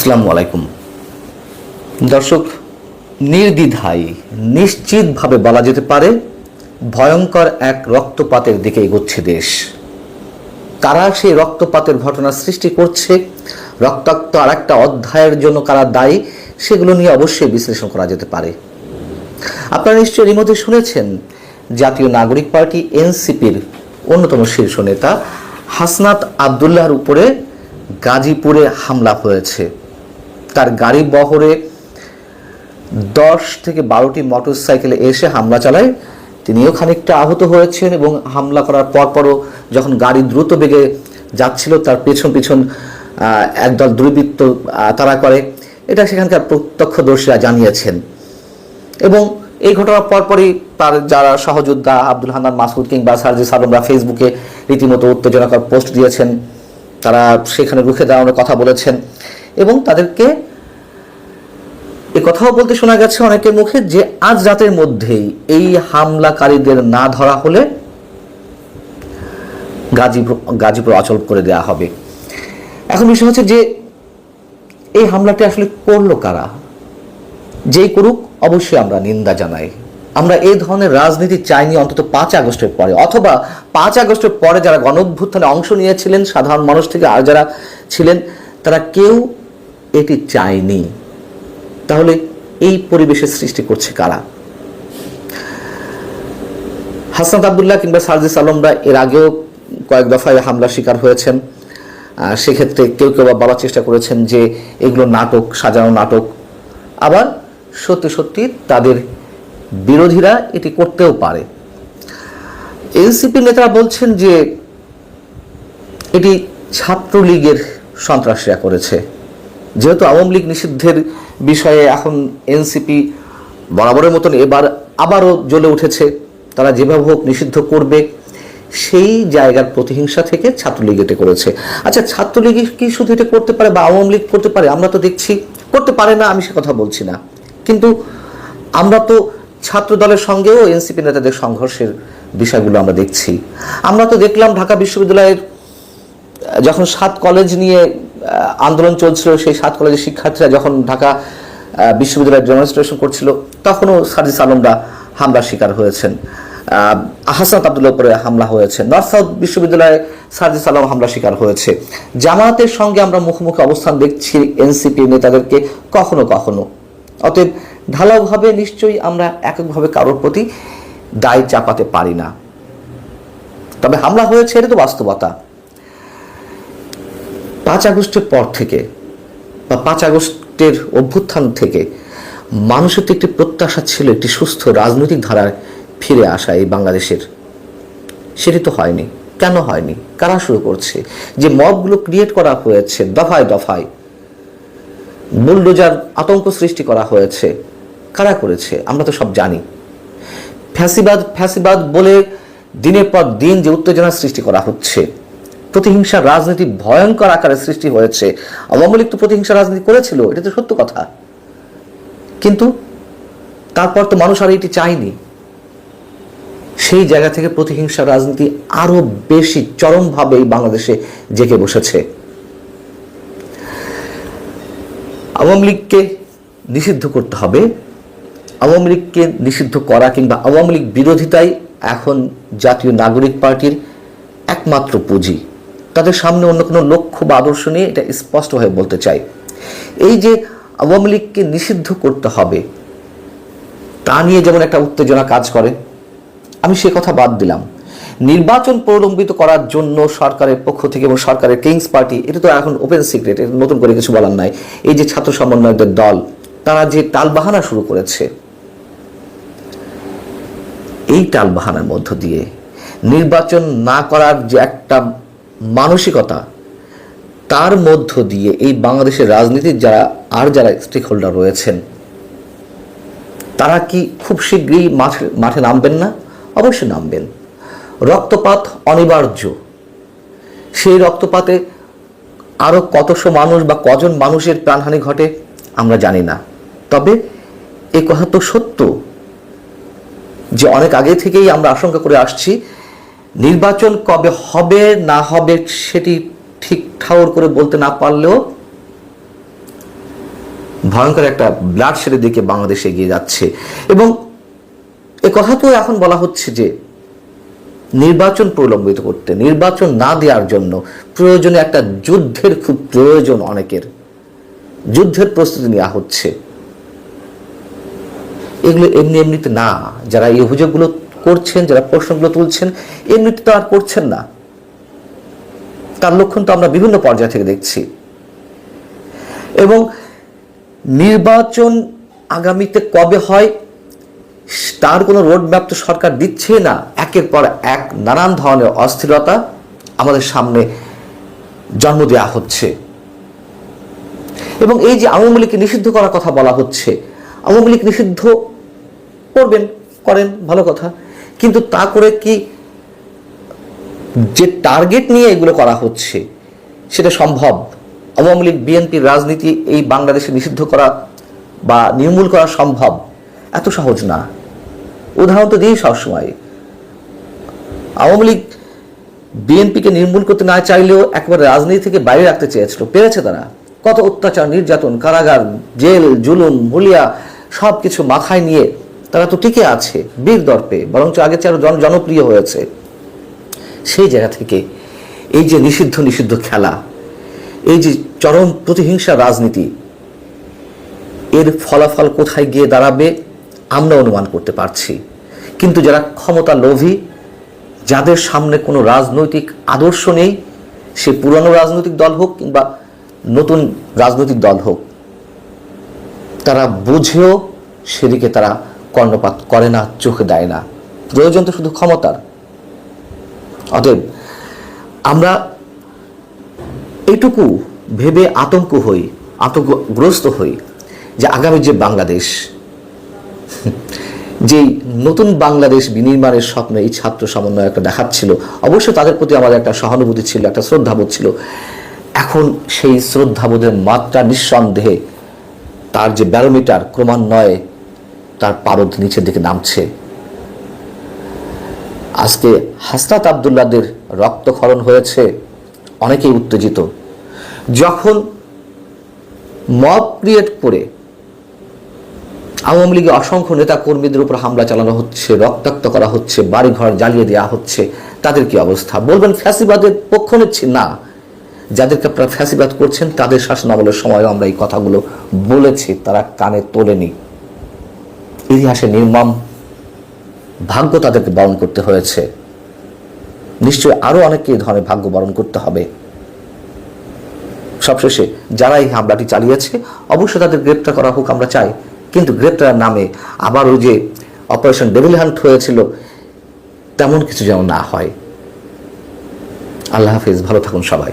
আসসালামু আলাইকুম দর্শক, নির্দ্বিধায় নিশ্চিতভাবে বলা যেতে পারে ভয়ঙ্কর এক রক্তপাতের দিকে এগোচ্ছে দেশ। কারা সেই রক্তপাতের ঘটনা সৃষ্টি করছে, রক্তাক্ত আর একটা অধ্যায়ের জন্য কারা দায়ী, সেগুলো নিয়ে অবশ্যই বিশ্লেষণ করা যেতে পারে। আপনারা নিশ্চয়ই এর মধ্যে শুনেছেন জাতীয় নাগরিক পার্টি এনসিপির অন্যতম শীর্ষ নেতা হাসনাত আবদুল্লাহর উপরে গাজীপুরে হামলা হয়েছে। তার গাড়ি বহরে 10 থেকে 12টি মোটরসাইকেলে এসে হামলা চালায়। তিনিও খানিকটা আহত হয়েছেন এবং হামলা করার পরপরও যখন গাড়ি দ্রুত বেগে যাচ্ছিল তার পেছন একদল দুর্বৃত্ত তাড়া করে, এটা সেখানকার প্রত্যক্ষদর্শীরা জানিয়েছেন। এবং এই ঘটনার পরপরই তার যারা সহযোদ্ধা আব্দুল হান্নান মাসুদ কিংবা সার্জিস আলমরা ফেসবুকে রীতিমতো উত্তেজনাকর পোস্ট দিয়েছেন, তারা সেখানে রুখে দাঁড়ানোর কথা বলেছেন এবং তাদেরকে এ কথাও বলতে শোনা গেছে অনেকের মুখে যে আজ রাতের মধ্যেই এই হামলাকারীদের না ধরা হলে গাজীপুর অচল করে দেওয়া হবে। এখন বিষয় হচ্ছে যে এই হামলাটি আসলে করলো কারা? যেই করুক অবশ্যই আমরা নিন্দা জানাই। আমরা এই ধরনের রাজনীতি চাইনি অন্তত 5 আগস্টের পরে, অথবা 5 আগস্টের পরে যারা গণঅভ্যুত্থানে অংশ নিয়েছিলেন সাধারণ মানুষ থেকে আর যারা ছিলেন তারা কেউ এটি চায়নি। তাহলে এই পরিবেশের সৃষ্টি করছে কারা? হাসনাত আবদুল্লাহ কিংবা সার্জিস আলমরা এর আগেও কয়েক দফায় হামলার শিকার হয়েছেন। সেক্ষেত্রে কেউ কেউ বলার চেষ্টা করেছেন যে এগুলো নাটক, সাজানো নাটক। আবার সত্যি সত্যি তাদের বিরোধীরা এটি করতেও পারে। এনসিপি নেতারা বলছেন যে এটি ছাত্রলীগের সন্ত্রাসীরা করেছে। যেহেতু আওয়ামী লীগ নিষিদ্ধের বিষয়ে এখন এনসিপি বরাবরের মতন এবার আবারও জ্বলে উঠেছে, তারা যেভাবে হোক নিষিদ্ধ করবে, সেই জায়গার প্রতিহিংসা থেকে ছাত্রলীগ এটা করেছে। আচ্ছা, ছাত্রলীগ কি শুধু এটা করতে পারে বা আওয়ামী লীগ করতে পারে? আমরা তো দেখছি করতে পারে না, আমি সে কথা বলছি না, কিন্তু আমরা তো ছাত্র দলের সঙ্গেও এনসিপি নেতাদের সংঘর্ষের বিষয়গুলো আমরা দেখছি। আমরা তো দেখলাম ঢাকা বিশ্ববিদ্যালয়ের যখন 7 কলেজ নিয়ে আন্দোলন চলছিল, সেই 7 কলেজের শিক্ষার্থীরা যখন ঢাকা বিশ্ববিদ্যালয়ে ডেমনস্ট্রেশন করছিল তখনও সার্জিস আলমরা হামলার শিকার হয়েছেন। হাসনাত আবদুল্লাহর উপরে হামলা হয়েছে। নর্থ সাউথ বিশ্ববিদ্যালয়ে সার্জিস আলম হামলা শিকার হয়েছে। জামায়াতের সঙ্গে আমরা মুখোমুখি অবস্থান দেখছি এনসিপি নেতাদেরকে কখনো কখনো। অতএব ঢালাওভাবে নিশ্চয়ই আমরা এককভাবে কারোর প্রতি দায় চাপাতে পারি না, তবে হামলা হয়েছে এটা তো বাস্তবতা। 5 আগস্টের পর থেকে বা 5 আগস্টের অভ্যুত্থান থেকে মানুষের তো একটি প্রত্যাশা ছিল একটি সুস্থ রাজনৈতিক ধারায় ফিরে আসা এই বাংলাদেশের। সেটি তো হয়নি। কেন হয়নি? কারা শুরু করছে? যে মবগুলো ক্রিয়েট করা হয়েছে দফায় দফায়, বুলডোজার আতঙ্ক সৃষ্টি করা হয়েছে, কারা করেছে? আমরা তো সব জানি। ফ্যাসিবাদ বলে দিনের পর দিন যে উত্তেজনা সৃষ্টি করা হচ্ছে, প্রতিহিংসার রাজনীতি ভয়ঙ্কর আকারে সৃষ্টি হয়েছে। আওয়ামী লীগ তো প্রতিহিংসার রাজনীতি করেছিল, এটা তো সত্য কথা, কিন্তু তারপর তো মানুষ আর এটি চায়নি। সেই জায়গা থেকে প্রতিহিংসার রাজনীতি আরো বেশি চরমভাবে বাংলাদেশে জেগে বসেছে। আওয়ামী লীগকে নিষিদ্ধ করতে হবে। আওয়ামী লীগকে নিষিদ্ধ করা কিংবা আওয়ামী লীগ বিরোধিতাই এখন জাতীয় নাগরিক পার্টির একমাত্র পুঁজি। তাদের সামনে অন্য কোনো লক্ষ্য বা আদর্শ নিয়ে এটা স্পষ্টভাবে বলতে চাই। এই যে আওয়ামী লীগকে নিষিদ্ধ করতে হবে তা নিয়ে যেমন একটা উত্তেজনা কাজ করে, আমি সে কথা বাদ দিলাম। নির্বাচন প্রলম্বিত করার জন্য সরকারের পক্ষ থেকে এবং সরকারের কিংস পার্টি, এটা তো এখন ওপেন সিক্রেট, এটা নতুন করে কিছু বলার নাই। এই যে ছাত্র সমন্বয়কদের দল, তারা যে টালবাহানা শুরু করেছে, এই টালবাহানার মধ্য দিয়ে নির্বাচন না করার যে একটা মানসিকতা, তার মধ্য দিয়ে এই বাংলাদেশের রাজনীতির যারা স্টেক হোল্ডার রয়েছেন তারা কি খুব শীঘ্রই মাঠে নামবেন না? অবশ্যই নামবেন। রক্তপাত অনিবার্য। সেই রক্তপাতে আরো কতশো মানুষ বা কজন মানুষের প্রাণহানি ঘটে আমরা জানি না, তবে এই কথা তো সত্য যে অনেক আগে থেকেই আমরা আশঙ্কা করে আসছি নির্বাচন কবে হবে না হবে সেটি ঠিক ঠাউর করে বলতে না পারলেও ভয়ঙ্কর একটা ব্লাডশেডের দিকে বাংলাদেশ এগিয়ে যাচ্ছে। এবং এ কথা তো এখন বলা হচ্ছে যে নির্বাচন প্রলম্বিত করতে, নির্বাচন না দেওয়ার জন্য প্রয়োজনে একটা যুদ্ধের খুব প্রয়োজন, অনেকের যুদ্ধের প্রস্তুতি নেওয়া হচ্ছে। এগুলো এমনি এমনিতে না, যারা এই অভিযোগগুলো করছেন, যারা প্রশ্নগুলো তুলছেন, এমনিতে তো আর করছেন না, তার লক্ষণ তো আমরা বিভিন্ন পর্যায় থেকে দেখছি। এবং নির্বাচন আগামীতে কবে হয় তার কোনো রোডম্যাপ তো সরকার দিচ্ছে না। একের পর এক নানান ধরনের অস্থিরতা আমাদের সামনে জন্ম দেওয়া হচ্ছে। এবং এই যে আওয়ামী লীগকে নিষিদ্ধ করার কথা বলা হচ্ছে, আওয়ামী লীগ নিষিদ্ধ করবেন, করেন, ভালো কথা, কিন্তু তা করে কি যে টার্গেট নিয়ে এগুলো করা হচ্ছে সেটা সম্ভব? আওয়ামী লীগ বিএনপির রাজনীতি এই বাংলাদেশে নিষিদ্ধ করা বা নির্মূল করা সম্ভব? এত সহজ না। উদাহরণ তো দিই সবসময়, আওয়ামী লীগ বিএনপিকে নির্মূল করতে না চাইলেও একেবারে রাজনীতি থেকে বাইরে রাখতে চেয়েছিল, পেরেছে তারা। কত অত্যাচার, নির্যাতন, কারাগার, জেল, জুলুম, হুলিয়া সব কিছু মাথায় নিয়ে তারা তো টিকে আছে বীর দর্পে, বরঞ্চ আগে চেয়ে আরো জনপ্রিয় হয়েছে। সেই জায়গা থেকে এই যে নিষিদ্ধ খেলা, এই যে চরম প্রতিহিংসা রাজনীতি, এর ফলাফল কোথায় গিয়ে দাঁড়াবে আমরা অনুমান করতে পারছি। কিন্তু যারা ক্ষমতা লোভী, যাদের সামনে কোনো রাজনৈতিক আদর্শ নেই, সে পুরানো রাজনৈতিক দল হোক কিংবা নতুন রাজনৈতিক দল হোক, তারা বুঝেও সেদিকে তারা কর্ণপাত করে না, চোখে দেয় না। প্রয়োজন তো শুধু ক্ষমতার। অতএব আমরা এইটুকু ভেবে আতঙ্কগ্রস্ত হই যে আগামী যে বাংলাদেশ, যেই নতুন বাংলাদেশ বিনির্মাণের স্বপ্ন এই ছাত্র সমন্বয় একটা দেখাচ্ছিল, অবশ্যই তাদের প্রতি আমাদের একটা সহানুভূতি ছিল, একটা শ্রদ্ধাবোধ ছিল। এখন সেই শ্রদ্ধাবোধের মাত্রা নিঃসন্দেহে তার যে ব্যারোমিটার ক্রমান্বয়ে তার পারদ নিচের দিকে নামছে। আজকে হাসনাত আব্দুল্লাহদের রক্তক্ষরণ হয়েছে, অনেকেই উত্তেজিত। যখন মব ক্রিয়েট করে আওয়ামী লীগের অসংখ্য নেতা কর্মীদের উপর হামলা চালানো হচ্ছে, রক্তাক্ত করা হচ্ছে, বাড়িঘর জ্বালিয়ে দেওয়া হচ্ছে, তাদের কি অবস্থা? বলবেন ফ্যাসিবাদের পক্ষ নিচ্ছি না, যাদেরকে আপনারা ফ্যাসিবাদ করছেন তাদের শাসনামলের সময় আমরা এই কথাগুলো বলেছি, তারা কানে তোলেনি। ইতিহাসে নির্মম ভাগ্য তাদেরকে বরণ করতে হয়েছে, নিশ্চয়ই আরো অনেককে এই ধরনের ভাগ্য বরণ করতে হবে। সবশেষে যারা এই হামলাটি চালিয়েছে অবশ্যই তাদের গ্রেপ্তার করা হোক, আমরা চাই। কিন্তু গ্রেপ্তারের নামে আবার ওই যে অপারেশন ডেভিল হান্ট হয়েছিল তেমন কিছু যেন না হয়। আল্লাহ হাফিজ, ভালো থাকুন সবাই।